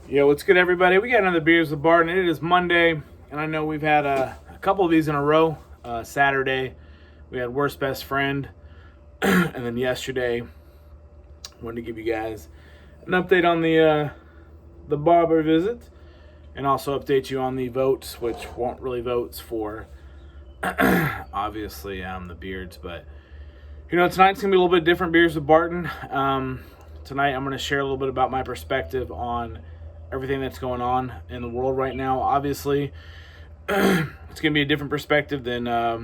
Yo, what's good, everybody? We got another Beers with Barton. It is Monday, and I know we've had a couple of these in a row. Saturday, we had Worst Best Friend, and then yesterday, wanted to give you guys an update on the barber visit, and also update you on the votes, which weren't really votes for, obviously, the beards, but tonight's gonna be a little bit different. Beers with Barton. Tonight, I'm going to share a little bit about my perspective on everything that's going on in the world right now. Obviously, it's going to be a different perspective than a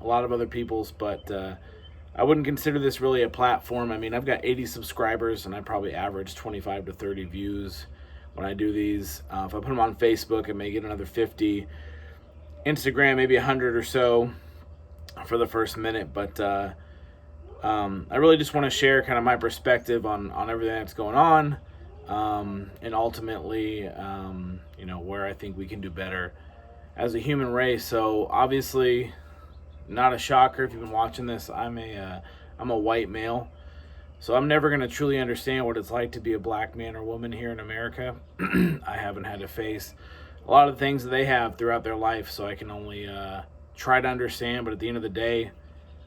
lot of other people's, but I wouldn't consider this really a platform. I mean, I've got 80 subscribers, and I probably average 25 to 30 views when I do these. If I put them on Facebook, I may get another 50. Instagram, maybe 100 or so for the first minute, but I really just want to share kind of my perspective on everything that's going on, and ultimately, where I think we can do better as a human race. So obviously, not a shocker if you've been watching this. I'm a white male, so I'm never going to truly understand what it's like to be a black man or woman here in America. I haven't had to face a lot of the things that they have throughout their life, so I can only try to understand. But at the end of the day,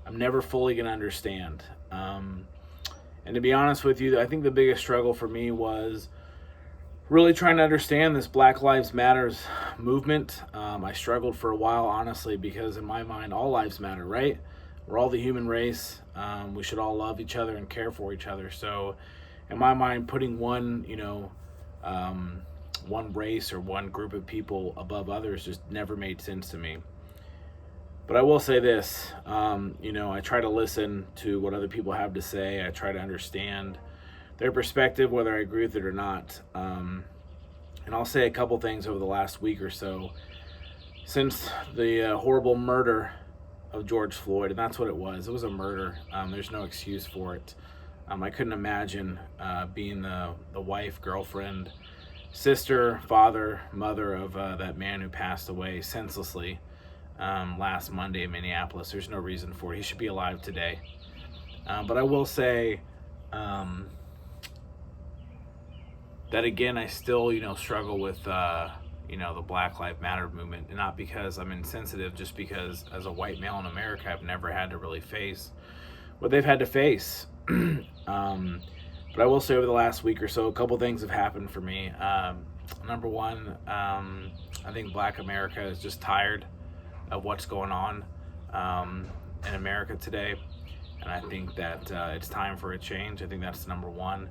I'm never fully going to understand. And to be honest with you, I think the biggest struggle for me was really trying to understand this Black Lives Matters movement. I struggled for a while, honestly, because in my mind, all lives matter, right? We're all the human race. We should all love each other and care for each other. So in my mind, putting one race or one group of people above others just never made sense to me. But I will say this, I try to listen to what other people have to say. I try to understand their perspective, whether I agree with it or not. And I'll say a couple things over the last week or so. Since the horrible murder of George Floyd, and that's what it was. It was a murder. There's no excuse for it. I couldn't imagine being the wife, girlfriend, sister, father, mother of that man who passed away senselessly last Monday in Minneapolis. There's no reason for it. He should be alive today. But I will say that again, I still, struggle with, the Black Lives Matter movement, and not because I'm insensitive, just because as a white male in America, I've never had to really face what they've had to face. But I will say over the last week or so, a couple things have happened for me. Number one, I think Black America is just tired of what's going on in America today, and I think that it's time for a change. I think that's number one.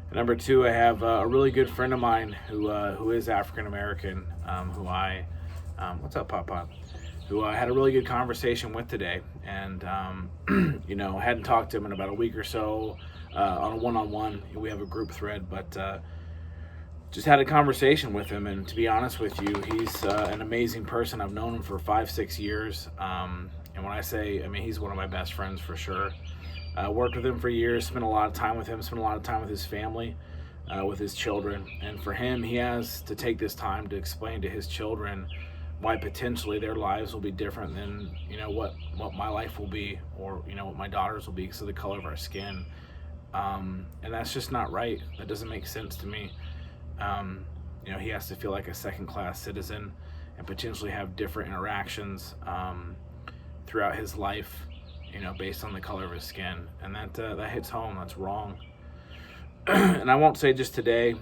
And number two, I have a really good friend of mine who is African American, what's up, Pop? Who I had a really good conversation with today, and hadn't talked to him in about a week or so on a one-on-one. We have a group thread, but just had a conversation with him, and to be honest with you, he's an amazing person. I've known him for 5-6 years, and when I say, he's one of my best friends for sure. Worked with him for years, spent a lot of time with him, spent a lot of time with his family, with his children, and for him, he has to take this time to explain to his children why potentially their lives will be different than what my life will be, or what my daughter's will be because of the color of our skin, and that's just not right. That doesn't make sense to me. He has to feel like a second-class citizen and potentially have different interactions throughout his life, based on the color of his skin, and that hits home. That's wrong. And I won't say just today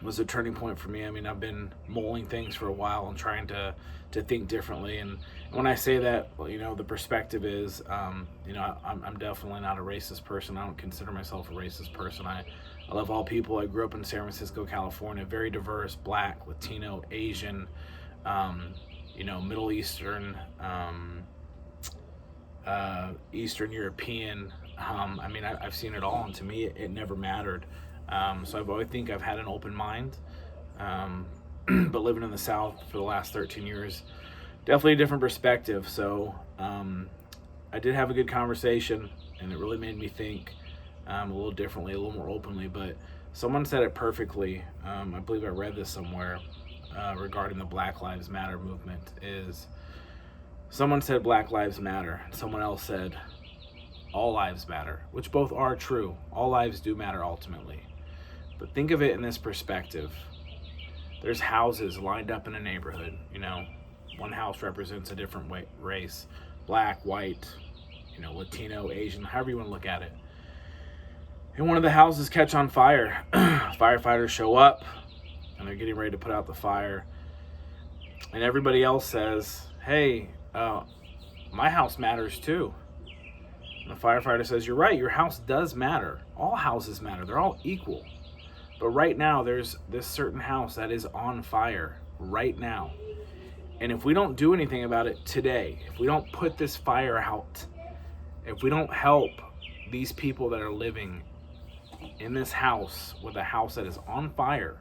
was a turning point for me. I've been mulling things for a while and trying to think differently. And when I say that, the perspective is, I'm definitely not a racist person. I don't consider myself a racist person. I love all people. I grew up in San Francisco, California, very diverse, Black, Latino, Asian, Middle Eastern, Eastern European. I've seen it all, and to me, it never mattered. So I think I've had an open mind, but living in the South for the last 13 years, definitely a different perspective. So I did have a good conversation, and it really made me think a little differently, a little more openly. But someone said it perfectly. I believe I read this somewhere regarding the Black Lives Matter movement. Someone said Black Lives Matter, and someone else said all lives matter, which both are true. All lives do matter ultimately. But think of it in this perspective. There's houses lined up in a neighborhood, one house represents a different race, black, white, Latino, Asian, however you want to look at it. And one of the houses catch on fire. Firefighters show up and they're getting ready to put out the fire. And everybody else says, hey, my house matters too. And the firefighter says, you're right, your house does matter. All houses matter, they're all equal. But right now, there's this certain house that is on fire right now. And if we don't do anything about it today, if we don't put this fire out, if we don't help these people that are living in this house with a house that is on fire,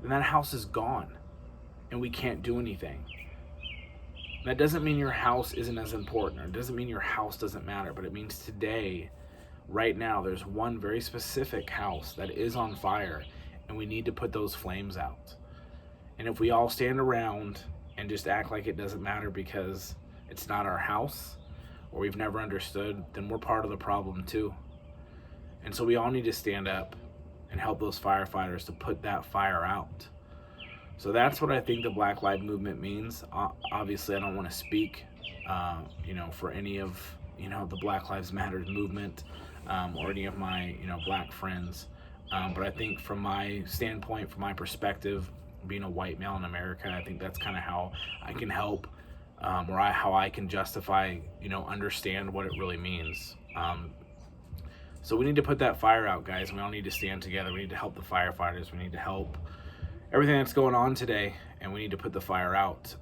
then that house is gone and we can't do anything. That doesn't mean your house isn't as important, or it doesn't mean your house doesn't matter, but it means today, right now, there's one very specific house that is on fire, and we need to put those flames out. And if we all stand around and just act like it doesn't matter because it's not our house, or we've never understood, then we're part of the problem too. And so we all need to stand up and help those firefighters to put that fire out. So that's what I think the Black Lives Movement means. Obviously, I don't want to speak, for any of, the Black Lives Matter movement, or any of my, black friends. But I think from my standpoint, from my perspective, being a white male in America, I think that's kind of how I can help, or how I can justify, understand what it really means. So we need to put that fire out, guys. We all need to stand together. We need to help the firefighters. We need to help everything that's going on today, and we need to put the fire out.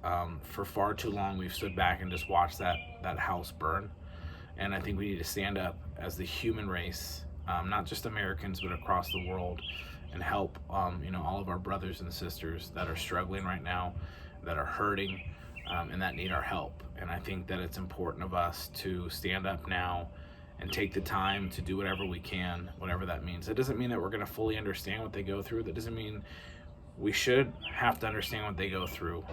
For far too long, we've stood back and just watched that house burn. And I think we need to stand up as the human race, not just Americans, but across the world, and help, all of our brothers and sisters that are struggling right now, that are hurting, and that need our help. And I think that it's important of us to stand up now and take the time to do whatever we can, whatever that means. It doesn't mean that we're going to fully understand what they go through. That doesn't mean we should have to understand what they go through.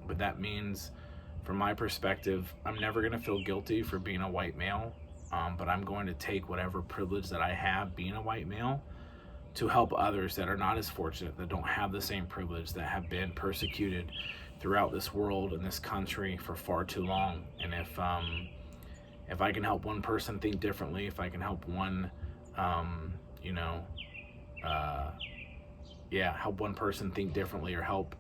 But that means, from my perspective, I'm never going to feel guilty for being a white male, but I'm going to take whatever privilege that I have being a white male to help others that are not as fortunate, that don't have the same privilege, that have been persecuted throughout this world and this country for far too long. And if I can help one person think differently, if I can help one, help one person think differently, or help,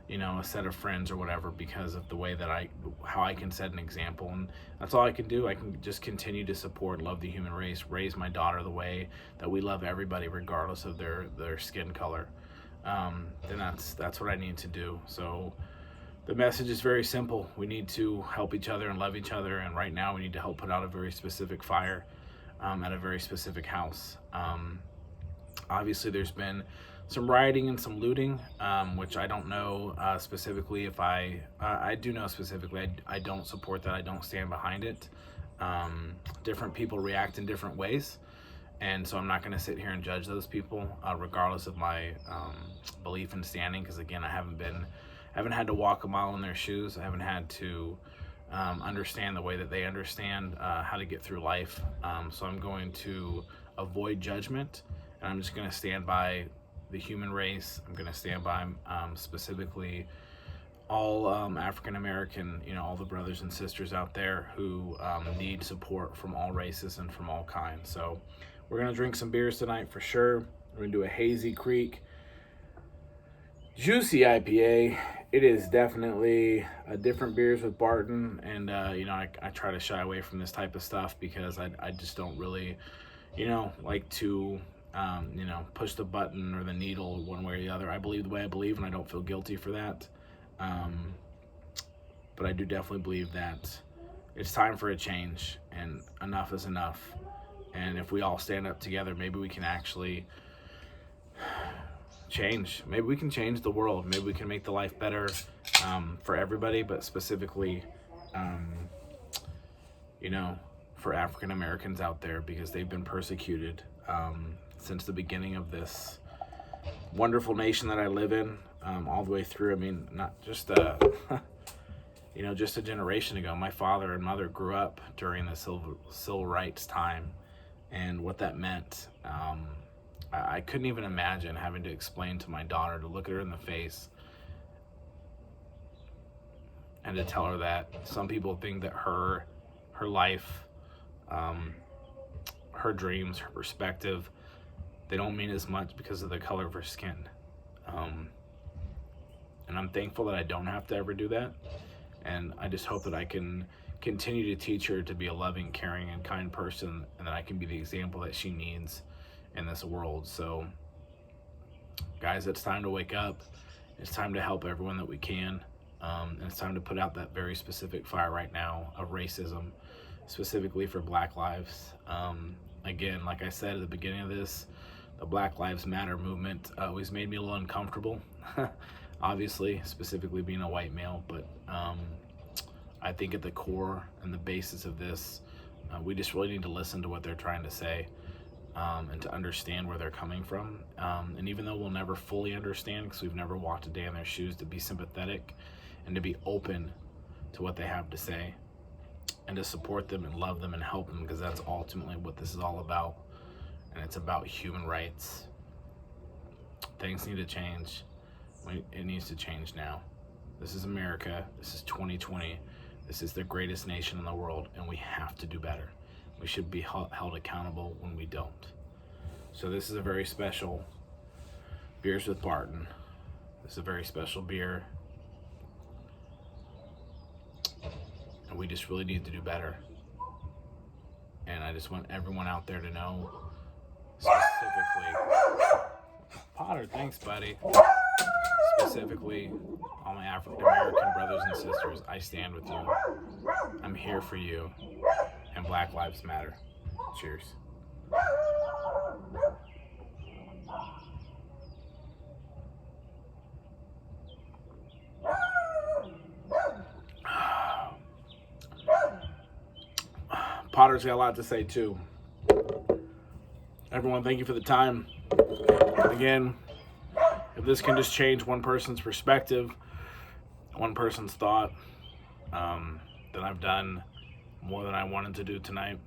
a set of friends or whatever, because of the way that how I can set an example. And that's all I can do. I can just continue to support and love the human race, raise my daughter the way that we love everybody, regardless of their skin color. Then that's what I need to do. So the message is very simple. We need to help each other and love each other. And right now we need to help put out a very specific fire at a very specific house. Obviously, there's been some rioting and some looting, which I don't know specifically if I do know specifically. I don't support that. I don't stand behind it. Different people react in different ways. And so I'm not going to sit here and judge those people, regardless of my belief and standing. Because again, I haven't had to walk a mile in their shoes. I haven't had to understand the way that they understand how to get through life. So I'm going to avoid judgment, and I'm just going to stand by the human race. I'm going to stand by specifically all African American, all the brothers and sisters out there who need support from all races and from all kinds. So we're going to drink some beers tonight for sure. We're going to do a Hazy Creek Juicy IPA. It is definitely a different beers with Barton, and I try to shy away from this type of stuff because I just don't really like to push the button or the needle one way or the other. I believe the way I believe, and I don't feel guilty for that. But I do definitely believe that it's time for a change, and enough is enough. And if we all stand up together, maybe we can actually change. Maybe we can change the world. Maybe we can make the life better for everybody, but specifically, for African Americans out there, because they've been persecuted since the beginning of this wonderful nation that I live in, all the way through. I mean, not just just a generation ago. My father and mother grew up during the civil rights time, and what that meant. I couldn't even imagine having to explain to my daughter, to look at her in the face and to tell her that some people think that her life, her dreams, her perspective, they don't mean as much because of the color of her skin. And I'm thankful that I don't have to ever do that. And I just hope that I can continue to teach her to be a loving, caring, and kind person, and that I can be the example that she needs in this world. So, guys, it's time to wake up. It's time to help everyone that we can. And it's time to put out that very specific fire right now of racism, specifically for Black lives. Again, like I said at the beginning of this, the Black Lives Matter movement always made me a little uncomfortable. Obviously, specifically being a white male, but I think at the core and the basis of this, we just really need to listen to what they're trying to say, and to understand where they're coming from. And even though we'll never fully understand, because we've never walked a day in their shoes, to be sympathetic and to be open to what they have to say, and to support them and love them and help them, because that's ultimately what this is all about. And it's about human rights. Things need to change. It needs to change now. This is America. This is 2020. This is the greatest nation in the world, and we have to do better. We should be held accountable when we don't. So this is a very special Beers with Barton. This is a very special beer. And we just really need to do better. And I just want everyone out there to know, specifically, Potter, thanks buddy. Specifically, all my African American brothers and sisters, I stand with you. I'm here for you. And Black Lives Matter. Cheers. Potter's got a lot to say too. Everyone, thank you for the time. And again, if this can just change one person's perspective, one person's thought, then I've done more than I wanted to do tonight.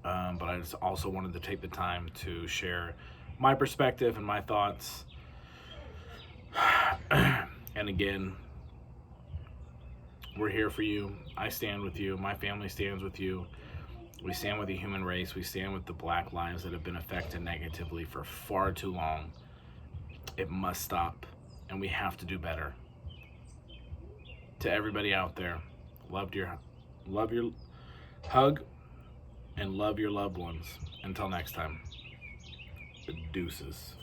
But I just also wanted to take the time to share my perspective and my thoughts. And again, we're here for you. I stand with you. My family stands with you. We stand with the human race. We stand with the Black lives that have been affected negatively for far too long. It must stop, and we have to do better. To everybody out there, love your hug, and love your loved ones. Until next time, deuces.